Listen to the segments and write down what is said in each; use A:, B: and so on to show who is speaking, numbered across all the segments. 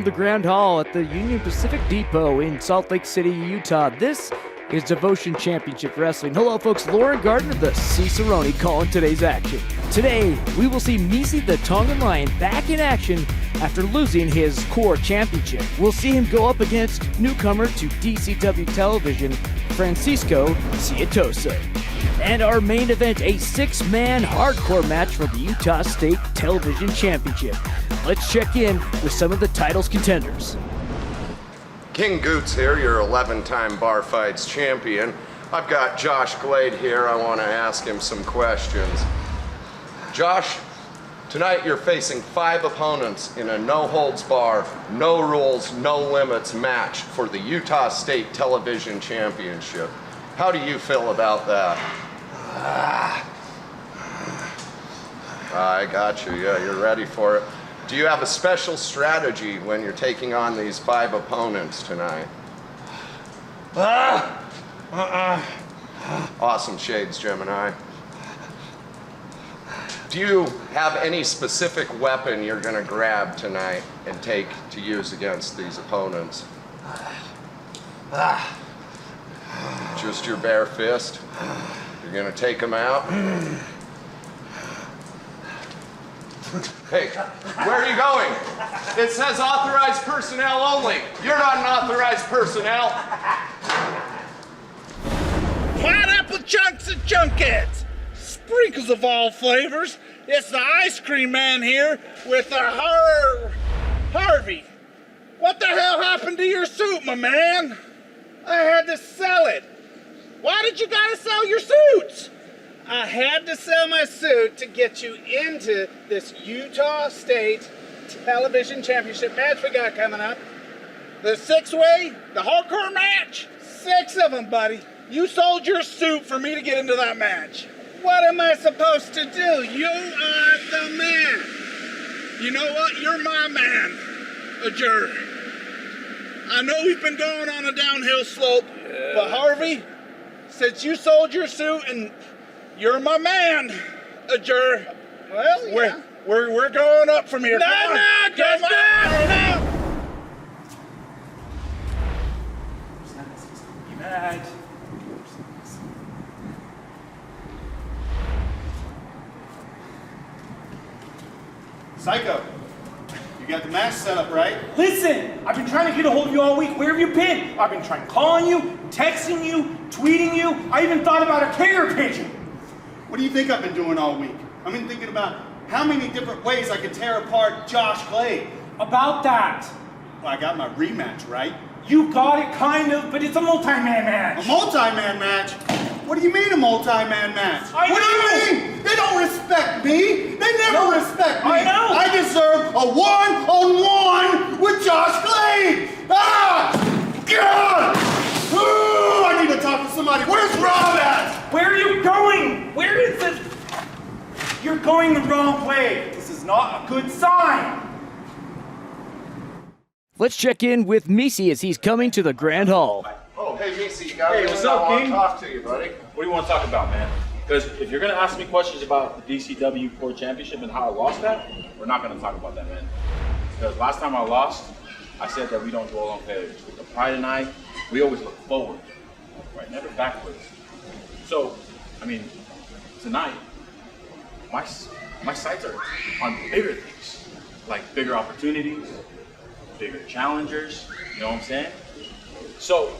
A: from the Grand Hall at the Union Pacific Depot in Salt Lake City, Utah. This is Devotion Championship Wrestling. Hello, folks. Lauren Gardner, the Cicerone, calling today's action. Today, we will see Misi, the Tongan Lion, back in action after losing his core championship. We'll see him go up against newcomer to DCW television, Francisco Ciatoso. And our main event, a six-man hardcore match for the Utah State Television Championship. Let's check in with some of the title's contenders.
B: King Goots here, your 11-time Bar Fights champion. I've got Josh Glade here. I want to ask him some questions. Josh, tonight you're facing 5 opponents in a no-holds-bar, no rules, no limits match for the Utah State Television Championship. How do you feel about that? I got you. Yeah, you're ready for it. Do you have a special strategy when you're taking on these 5 opponents tonight? Awesome shades, Gemini. Do you have any specific weapon you're going to grab tonight and take to use against these opponents? Just your bare fist? You're going to take them out? Hey, where are you going? It says authorized personnel only. You're not an authorized personnel.
C: Pineapple chunks and junkets. Sprinkles of all flavors. It's the ice cream man here with the Harvey. What the hell happened to your suit, my man? I had to sell it. Why did you gotta sell your suits? I had to sell my suit to get you into this Utah State Television Championship match we got coming up. The 6-way, the hardcore match. 6 of them, buddy. You sold your suit for me to get into that match. What am I supposed to do? You are the man. You know what? You're my man, Ajur. I know we've been going on a downhill slope, but Harvey, since you sold your suit and you're my man, Ajur. Well, yeah. We're going up from here. No.
D: Psycho, you got the match set up, right?
E: Listen, I've been trying to get a hold of you all week. Where have you been? I've been trying calling you, texting you, tweeting you. I even thought about a carrier pigeon.
D: What do you think I've been doing all week? I've been thinking about how many different ways I could tear apart Josh Glade.
E: About that.
D: Well, I got my rematch, right?
E: You got it, kind of, but it's a multi-man match.
D: A multi-man match? What do you mean a multi-man match?
E: I know.
D: What do you mean? They don't respect me. They never respect me.
E: I know.
D: I deserve a one-on-one with Josh Glade. Ah! God! Ooh, I need to talk to somebody. Where's Rob at?
E: Where are you going? Where is this? You're going the wrong way. This is not a good sign.
A: Let's check in with Misi as he's coming to the Grand Hall.
B: Oh, hey, Misi, you got
F: Hey, what's up,
B: I want
F: King?
B: to talk to you, buddy.
F: What do you want to talk about, man? Because if you're going to ask me questions about the DCW Core Championship and how I lost that, we're not going to talk about that, man. Because last time I lost, I said that we don't dwell on failures. The Pride and I, we always look forward, right? Never backwards. So, I mean, tonight, my sights are on bigger things, like bigger opportunities, bigger challengers, you know what I'm saying? So,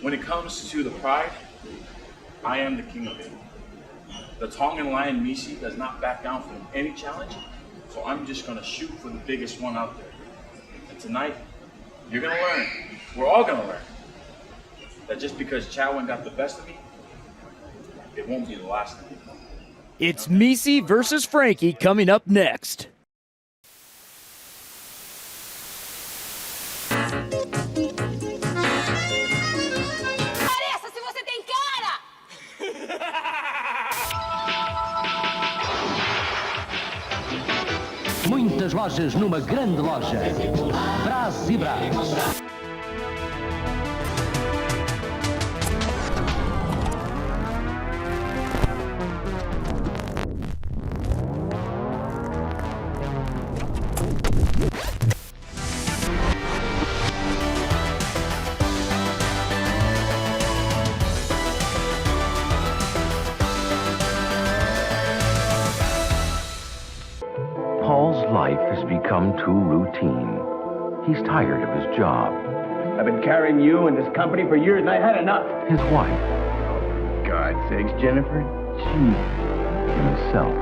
F: when it comes to the Pride, I am the king of it. The Tongan Lion Misi does not back down from any challenge, so I'm just gonna shoot for the biggest one out there. And tonight, you're gonna learn, we're all gonna learn, that just because Chowan got the best of me, it won't be the last of me.
A: It's Misi versus Franky coming up next.
G: Muitas lojas numa grande loja. Braços e braços.
H: too routine. He's tired of his job.
I: I've been carrying you and this company for years, and I had enough.
H: His wife.
I: God's sakes, Jennifer.
H: Himself.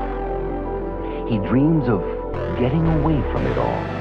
H: He dreams of getting away from it all.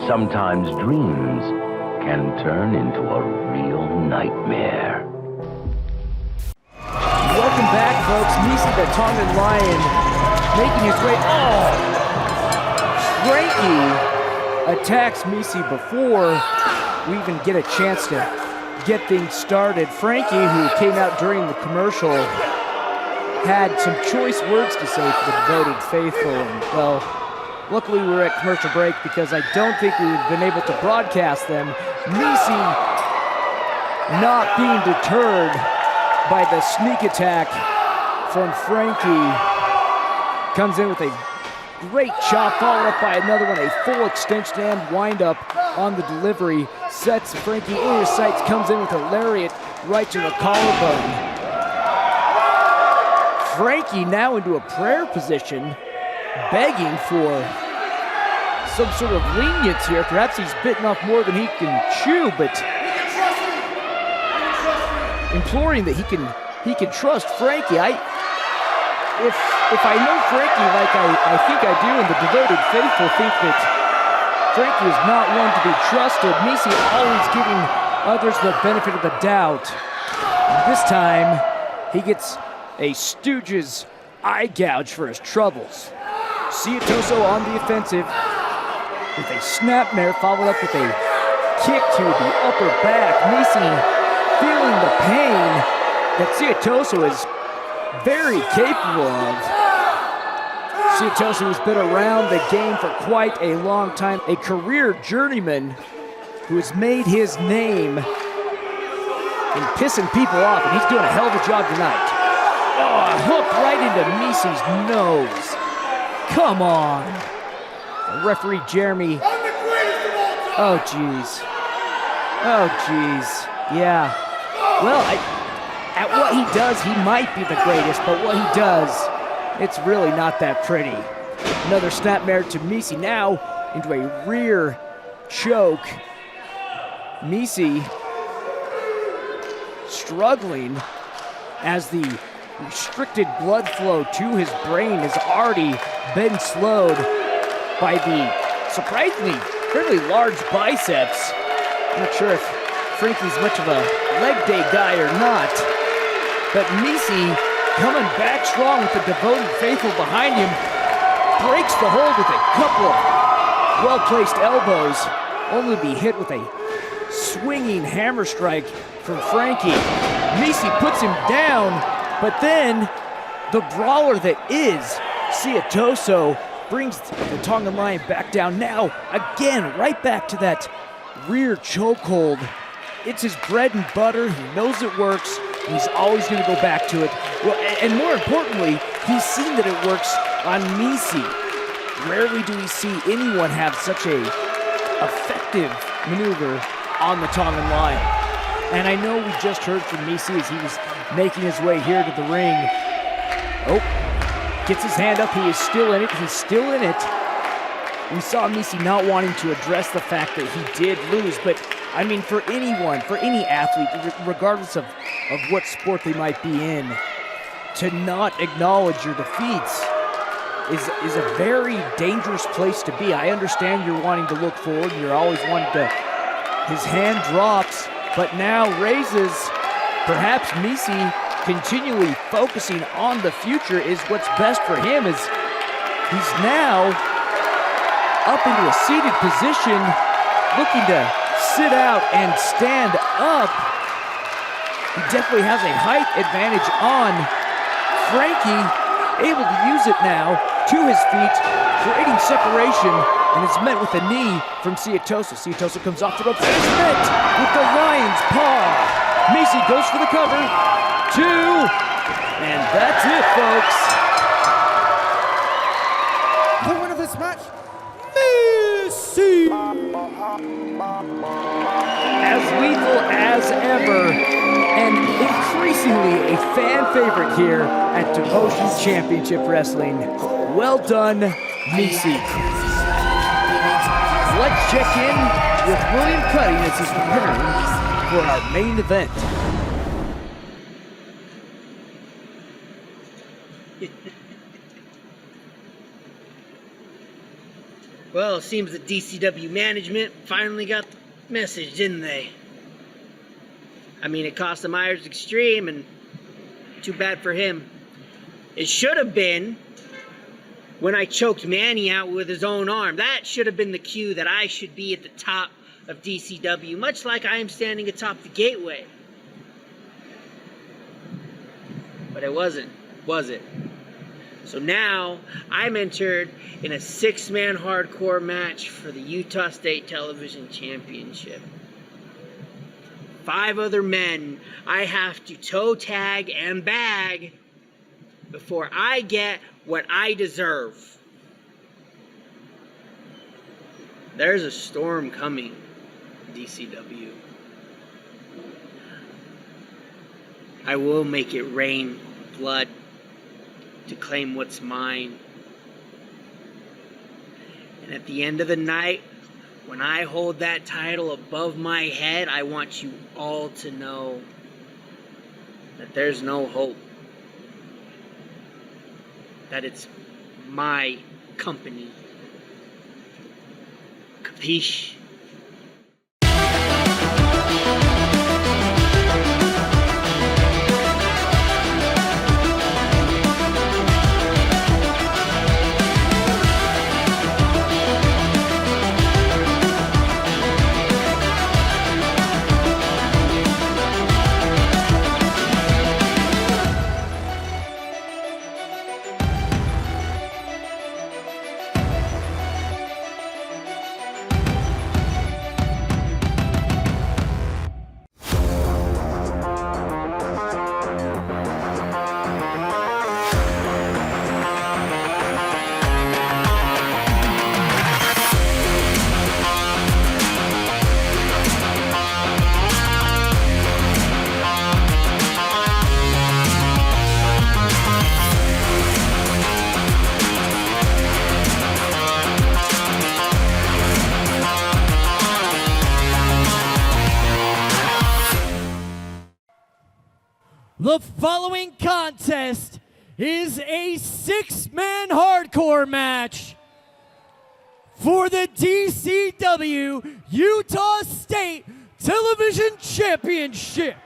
H: Sometimes dreams can turn into a real nightmare.
A: Welcome back, folks. Misi, the Tongan Lion, making his way. Oh! Franky attacks Misi before we even get a chance to get things started. Franky, who came out during the commercial, had some choice words to say for the devoted faithful, and, well, luckily we were at commercial break because I don't think we would have been able to broadcast them. Misi not being deterred by the sneak attack from Franky, comes in with a great chop, followed up by another one, a full extension and wind-up on the delivery. Sets Franky in his sights, comes in with a lariat right to the collarbone. Franky now into a prayer position, begging for some sort of lenience here. Perhaps he's bitten off more than he can chew, but imploring that he can trust Franky. If I know Franky like I think I do, and the devoted faithful think that Franky is not one to be trusted, Misi always giving others the benefit of the doubt. And this time, he gets a Stooges eye gouge for his troubles. Ciatoso on the offensive with a snapmare followed up with a kick to the upper back. Misi feeling the pain that Ciatoso is very capable of. Ciatoso has been around the game for quite a long time, a career journeyman who has made his name in pissing people off, and he's doing a hell of a job tonight. Oh, a hook right into Misi's nose. Come on. Referee Jeremy. Oh, jeez. Oh, jeez. Yeah. Well, at what he does, he might be the greatest, but what he does, it's really not that pretty. Another snapmare to Misi, now into a rear choke. Misi struggling as the restricted blood flow to his brain has already been slowed by the surprisingly fairly large biceps. I'm not sure if Franky's much of a leg day guy or not, but Misi coming back strong with the devoted faithful behind him, breaks the hold with a couple of well-placed elbows, only to be hit with a swinging hammer strike from Franky. Misi puts him down, but then the brawler that is Ciatoso brings the Tongan Lion back down. Now, again, right back to that rear chokehold. It's his bread and butter. He knows it works, and he's always going to go back to it. Well, and more importantly, he's seen that it works on Misi. Rarely do we see anyone have such a effective maneuver on the Tongan Lion. And I know we just heard from Misi as he was making his way here to the ring. Oh, gets his hand up. He is still in it. He's still in it. We saw Misi not wanting to address the fact that he did lose, but I mean, for anyone, for any athlete, regardless of what sport they might be in, to not acknowledge your defeats is a very dangerous place to be. I understand you're wanting to look forward. You're always wanting to. His hand drops, but now raises. Perhaps Misi continually focusing on the future is what's best for him, as he's now up into a seated position, looking to sit out and stand up. He definitely has a height advantage on Franky, able to use it now to his feet, creating separation, and is met with a knee from Ciatoso. Ciatoso comes off the ropes and is met with the lion's paw. Misi goes for the cover, 2, and that's it, folks.
J: The winner of this match,
A: Misi! As lethal as ever, and increasingly a fan favorite here at Devotion Championship Wrestling. Well done, Misi. Let's check in with William Cutting as he's preparing for our main event.
K: Well, it seems the DCW management finally got the message, didn't they? I mean, it cost him Myers Extreme, and too bad for him. It should have been when I choked Manny out with his own arm. That should have been the cue that I should be at the top of DCW, much like I am standing atop the gateway. But it wasn't, was it? So now I'm entered in a 6-man hardcore match for the Utah State Television Championship. 5 other men I have to toe tag and bag before I get what I deserve. There's a storm coming, DCW. I will make it rain blood to claim what's mine. And at the end of the night, when I hold that title above my head, I want you all to know that there's no hope. That it's my company. Capiche?
A: The following contest is a 6-man hardcore match for the DCW Utah State Television Championship.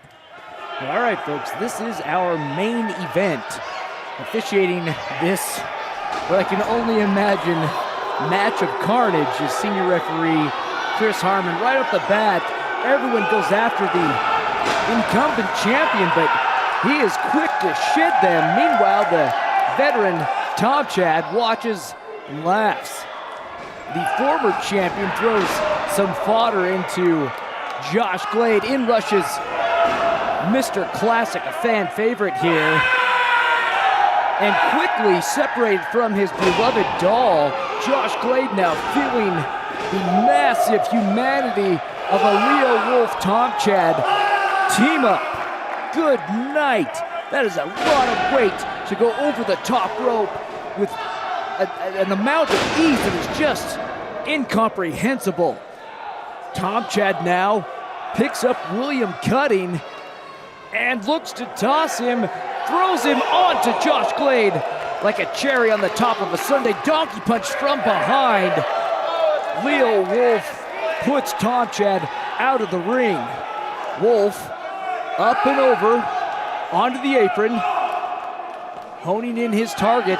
A: All right, folks, this is our main event. Officiating this, what I can only imagine, match of carnage is senior referee Chris Harmon. Right off the bat, everyone goes after the incumbent champion, but he is quick to shed them. Meanwhile, the veteran Tom Chad watches and laughs. The former champion throws some fodder into Josh Glade. In rushes Mr. Classic, a fan favorite here. And quickly separated from his beloved doll, Josh Glade now feeling the massive humanity of a Leo Wolf Tom Chad team up. Good night. That is a lot of weight to go over the top rope with an amount of ease that is just incomprehensible. Tom Chad now picks up William Cutting and looks to toss him, throws him onto Josh Glade like a cherry on the top of a sundae. Donkey punch from behind. Leo Wolf puts Tom Chad out of the ring. Wolf up and over onto the apron, honing in his target.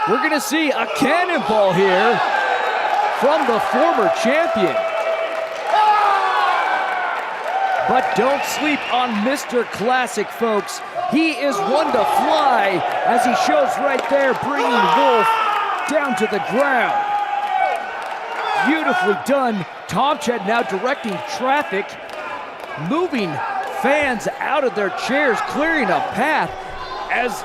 A: We're gonna see a cannonball here from the former champion. But don't sleep on Mr. Classic, folks. He is one to fly, as he shows right there, bringing Wolf down to the ground. Beautifully done. Tom Chad now directing traffic, moving fans out of their chairs, clearing a path. As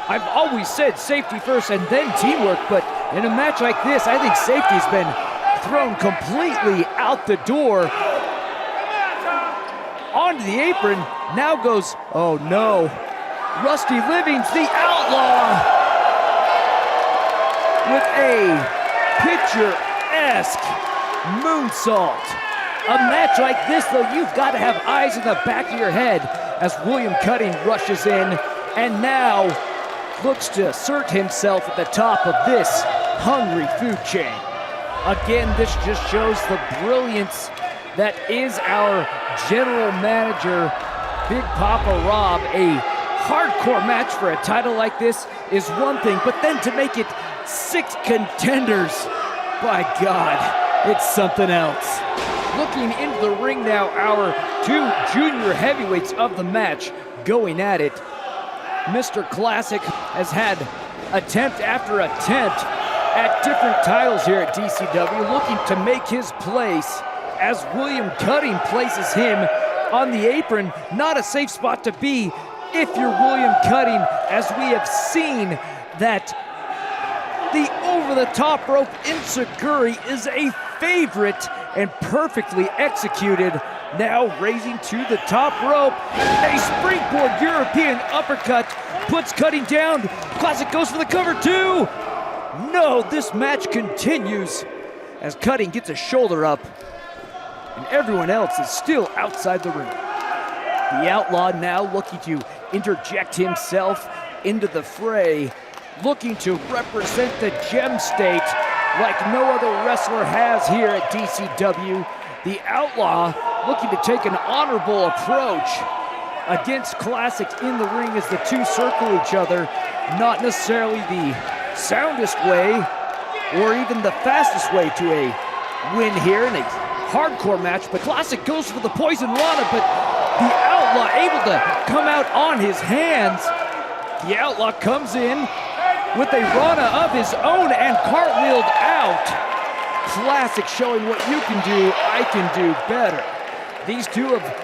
A: I've always said, safety first and then teamwork, but in a match like this, I think safety's been thrown completely out the door. Onto the apron, now goes, oh no, Rusty Livings, the Outlaw, with a picturesque moonsault. A match like this, though, you've got to have eyes in the back of your head as William Cutting rushes in and now looks to assert himself at the top of this hungry food chain. Again, this just shows the brilliance that is our general manager, Big Papa Rob. A hardcore match for a title like this is one thing, but then to make it 6 contenders, by God, it's something else. Looking into the ring now, our 2 junior heavyweights of the match going at it. Mr. Classic has had attempt after attempt at different titles here at DCW, looking to make his place as William Cutting places him on the apron. Not a safe spot to be if you're William Cutting, as we have seen that the over-the-top rope enziguri is a favorite and perfectly executed. Now raising to the top rope, a springboard European uppercut puts Cutting down. Classic goes for the cover too. No, this match continues as Cutting gets a shoulder up and everyone else is still outside the ring. The Outlaw now looking to interject himself into the fray, looking to represent the Gem State like no other wrestler has here at DCW. The Outlaw looking to take an honorable approach against Classic in the ring as the two circle each other. Not necessarily the soundest way or even the fastest way to a win here in a hardcore match, but Classic goes for the Poison Rana, but the Outlaw able to come out on his hands. The Outlaw comes in with a Rana of his own and cartwheeled out. Classic showing what you can do, I can do better. These two have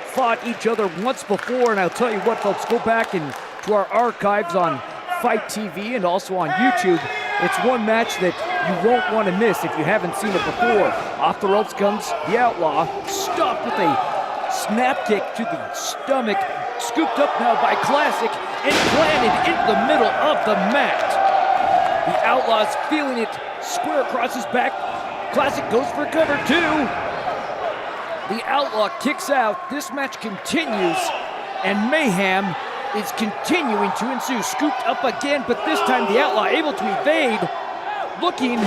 A: fought each other once before, and I'll tell you what, folks, go back into our archives on Fite TV and also on YouTube. It's one match that you won't want to miss if you haven't seen it before. Off the ropes comes the Outlaw, stopped with a snap kick to the stomach, scooped up now by Classic and planted into the middle of the mat. The Outlaw's feeling it square across his back. Classic goes for cover two. The Outlaw kicks out. This match continues and mayhem is continuing to ensue. Scooped up again, but this time the Outlaw able to evade, looking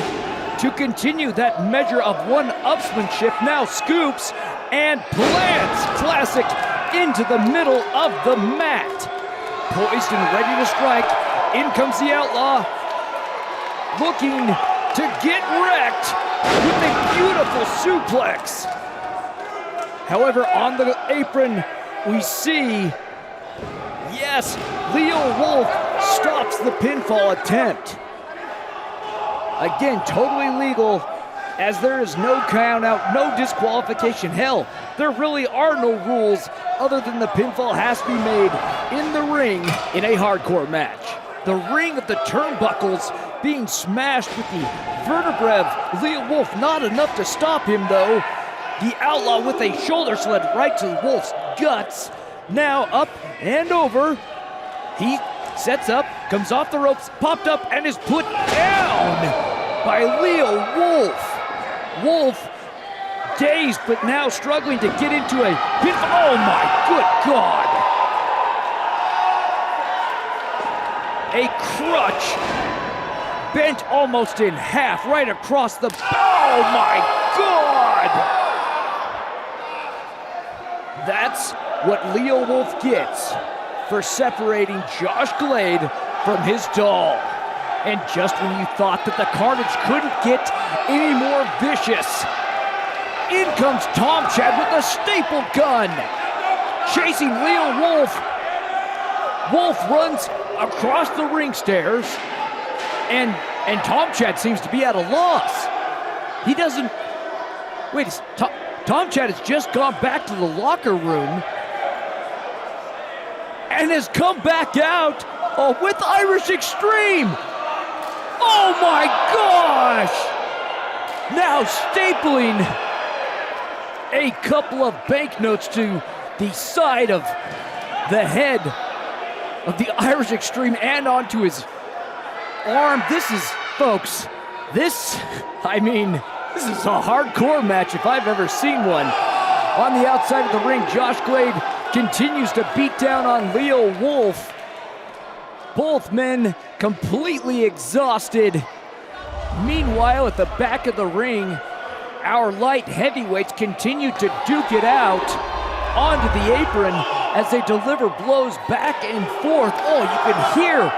A: to continue that measure of one-upsmanship. Now scoops and plants Classic into the middle of the mat. Poised and ready to strike. In comes the Outlaw, looking to get wrecked with a beautiful suplex. However, on the apron, we see, yes, Leo Wolf stops the pinfall attempt. Again, totally legal, as there is no count out, no disqualification. Hell, there really are no rules other than the pinfall has to be made in the ring in a hardcore match. The ring of the turnbuckles being smashed with the vertebrae of Leo Wolf. Not enough to stop him, though. The Outlaw with a shoulder sled right to Wolf's guts. Now up and over. He sets up, comes off the ropes, popped up, and is put down by Leo Wolf. Wolf, dazed, but now struggling to get into a pinfall. Oh my good God. A crutch bent almost in half right across the, oh my God. That's what Leo Wolf gets for separating Josh Glade from his doll. And just when you thought that the carnage couldn't get any more vicious, in comes Tom Chad with a staple gun, chasing Leo Wolf. Wolf runs across the ring stairs, and Tom Chad seems to be at a loss. He doesn't... Wait, Tom Chad has just gone back to the locker room and has come back out with Irish Extreme. Oh my gosh! Now stapling a couple of banknotes to the side of the head of the Irish Extreme and onto his arm. This is, folks, this is a hardcore match if I've ever seen one. On the outside of the ring, Josh Glade continues to beat down on Leo Wolf. Both men completely exhausted. Meanwhile, at the back of the ring, our light heavyweights continue to duke it out onto the apron as they deliver blows back and forth. Oh, you can hear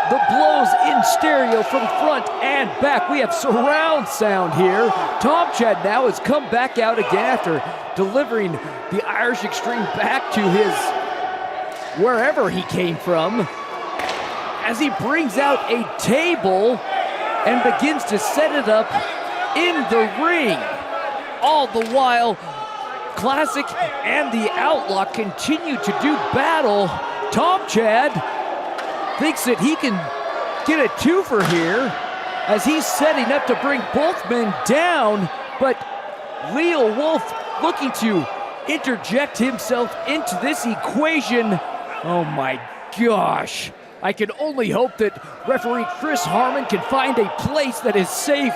A: the blows in stereo from front and back. We have surround sound here. Tom Chad now has come back out again after delivering the Irish Extreme back to his wherever he came from, as he brings out a table and begins to set it up in the ring. All the while, Classic and the Outlaw continue to do battle. Tom Chad thinks that he can get a twofer here as he's setting up to bring both men down, but Leo Wolf looking to interject himself into this equation. Oh my gosh. I can only hope that referee Chris Harmon can find a place that is safe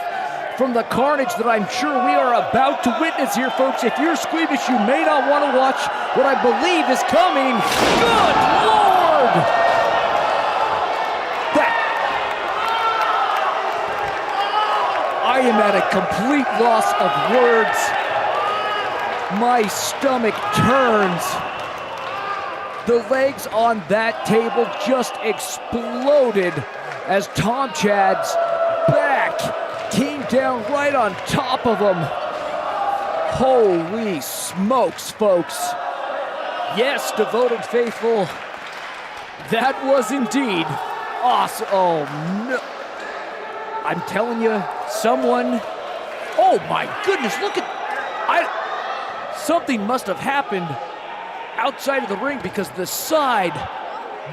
A: from the carnage that I'm sure we are about to witness here, folks. If you're squeamish, you may not want to watch what I believe is coming. Good Lord! I am at a complete loss of words. My stomach turns. The legs on that table just exploded as Tom Chad's back came down right on top of him. Holy smokes, folks. Yes, devoted faithful, that was indeed awesome. Oh no. I'm telling you, someone, oh my goodness, look at, something must have happened outside of the ring because the side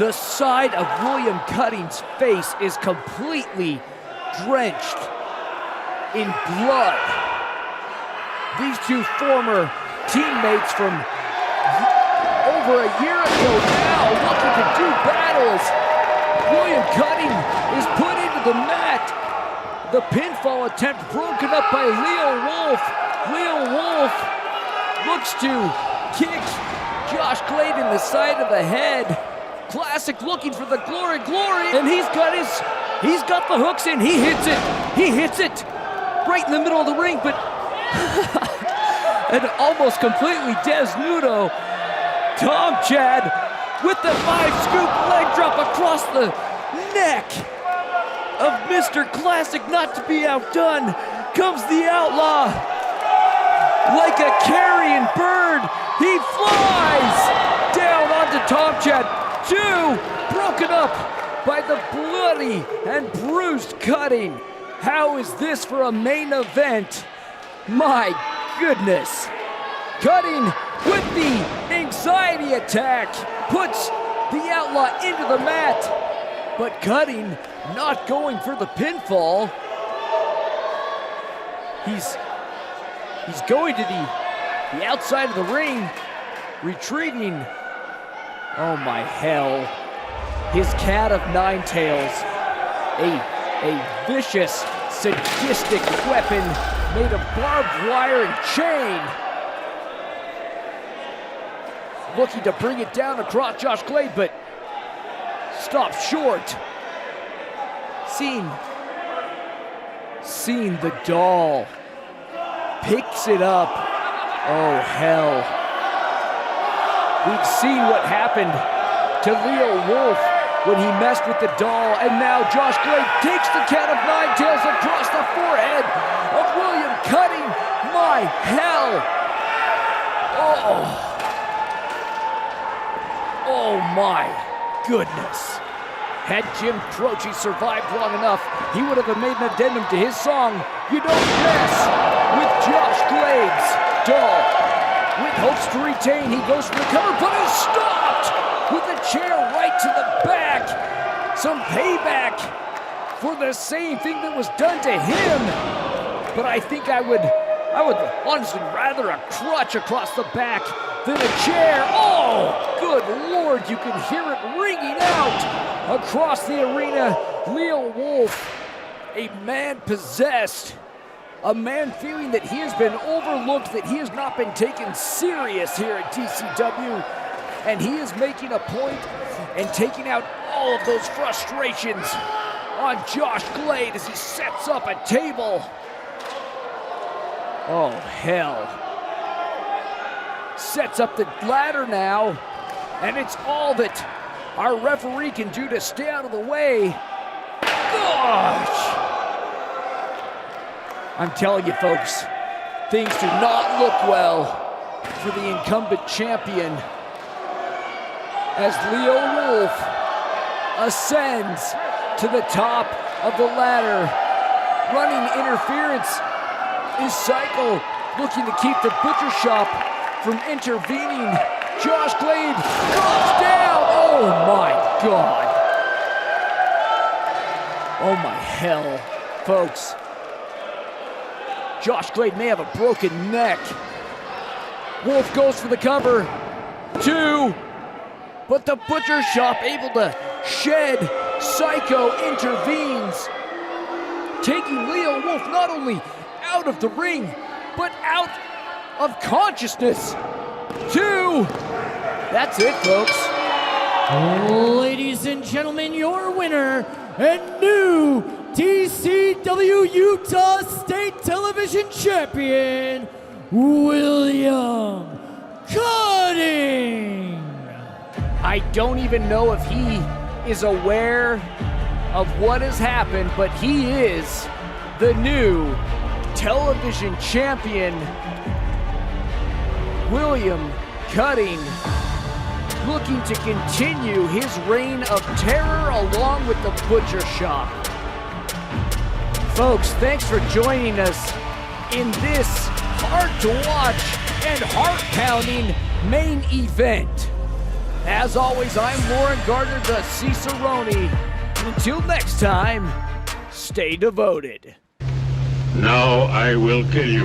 A: of William Cutting's face is completely drenched in blood. These two former teammates from over a year ago now looking to do battles. William Cutting is put into the mat. The pinfall attempt broken up by Leo Wolf. Leo Wolf looks to kick Josh Glade in the side of the head. Classic looking for the glory, and he's got the hooks in. He hits it right in the middle of the ring, but an almost completely desnudo Tom Chad with the 5-scoop leg drop across the neck of Mr. Classic. Not to be outdone comes the Outlaw. Like a carrion bird, he flies down onto Tom Chad. Two broken up by the bloody and bruised Cutting. How is this for a main event? My goodness. Cutting with the anxiety attack puts the Outlaw into the mat, but Cutting not going for the pinfall. He's going to the outside of the ring, retrieving, oh my hell, his cat of nine tails, a vicious, sadistic weapon made of barbed wire and chain. Looking to bring it down across Josh Glade, but stopped short. Seen the doll. Picks it up. Oh, hell. We've seen what happened to Leo Wolf when he messed with the doll, and now Josh Glade takes the count of 9 tails across the forehead of William, cutting my hell. Oh my goodness. Had Jim Croce survived long enough, he would have made an addendum to his song, You Don't Mess with Josh Glade's doll. With hopes to retain, he goes for the cover, but is stopped with a chair right to the back. Some payback for the same thing that was done to him. But I think I would honestly rather a crutch across the back than a chair. Oh, good Lord, you can hear it ringing out across the arena. Leo Wolf, a man possessed, a man feeling that he has been overlooked, that he has not been taken serious here at DCW, and he is making a point and taking out all of those frustrations on Josh Glade as he sets up a table. Oh, hell. Sets up the ladder now, and it's all that our referee can do to stay out of the way. Gosh! I'm telling you, folks, things do not look well for the incumbent champion as Leo Wolf ascends to the top of the ladder. Running interference is Psycho, looking to keep the butcher shop from intervening. Josh Glade drops down. Oh my God. Oh my hell, folks. Josh Glade may have a broken neck. Wolf goes for the cover. 2. But the butcher shop able to shed. Psycho intervenes, taking Leo Wolf not only out of the ring, but out of consciousness. 2. That's it, folks.
J: Ladies and gentlemen, your winner and new DCW Utah State Television Champion, William Cutting.
A: I don't even know if he is aware of what has happened, but he is the new television champion. William Cutting, looking to continue his reign of terror along with the butcher shop. Folks, thanks for joining us in this hard-to-watch and heart-pounding main event. As always, I'm Lauren Gardner, the Cicerone. Until next time, stay devoted.
L: Now I will kill you.